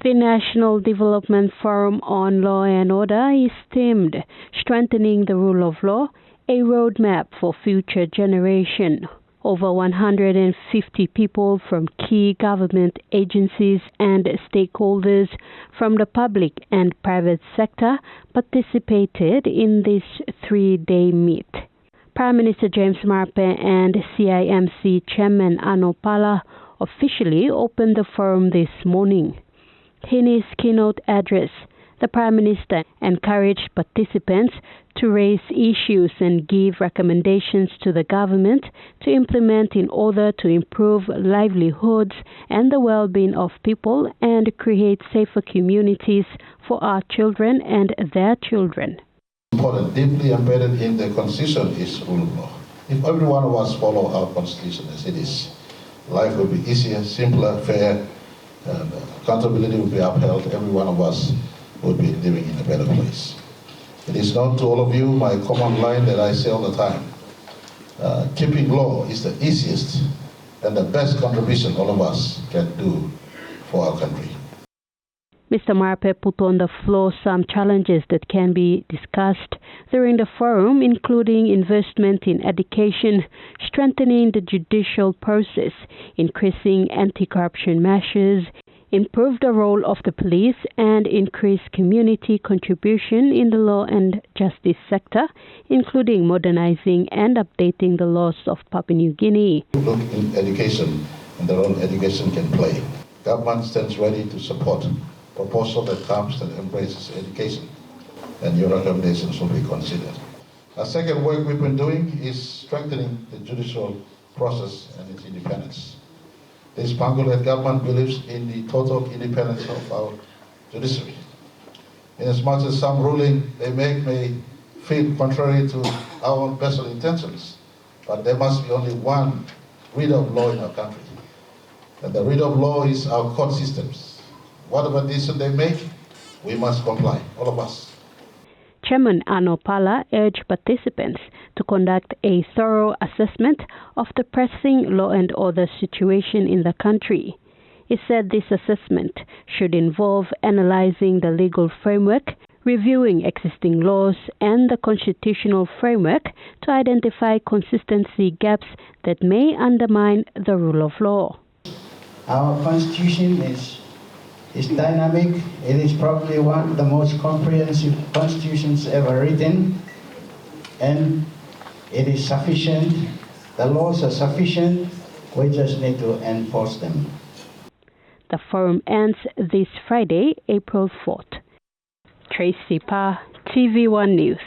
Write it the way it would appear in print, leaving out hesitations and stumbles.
The National Development Forum on Law and Order is themed Strengthening the Rule of Law, a Roadmap for Future Generation. Over 150 people from key government agencies and stakeholders from the public and private sector participated in this three-day meet. Prime Minister James Marape and CIMC Chairman Ano Pala officially opened the forum this morning. In his keynote address, the Prime Minister encouraged participants to raise issues and give recommendations to the government to implement in order to improve livelihoods and the well-being of people and create safer communities for our children and their children. Important, deeply embedded in the Constitution is rule of law. If every one of us follow our Constitution as it is, life will be easier, simpler, fair, and accountability will be upheld. Every one of us will be living in a better place. It is known to all of you, my common line that I say all the time. Keeping law is the easiest and the best contribution all of us can do for our country. Mr. Marape put on the floor some challenges that can be discussed during the forum, including investment in education, strengthening the judicial process, increasing anti-corruption measures, improve the role of the police, and increase community contribution in the law and justice sector, including modernizing and updating the laws of Papua New Guinea. Look in education and the role education can play. Government stands ready to support proposal that comes that embraces education, and your recommendations will be considered. A second work we've been doing is strengthening the judicial process and its independence. This Pangolin government believes in the total independence of our judiciary. Inasmuch as some ruling they make may feel contrary to our own best intentions, but there must be only one reader of law in our country. And the reader of law is our court systems. Whatever decision they make, we must comply, all of us. Chairman Ano Pala urged participants to conduct a thorough assessment of the pressing law and order situation in the country. He said this assessment should involve analyzing the legal framework, reviewing existing laws and the constitutional framework to identify consistency gaps that may undermine the rule of law. Our Constitution is dynamic. It is probably one of the most comprehensive constitutions ever written, and it is sufficient. The laws are sufficient. We just need to enforce them. The forum ends this Friday, April 4th. Tracy Pa, TVWAN News.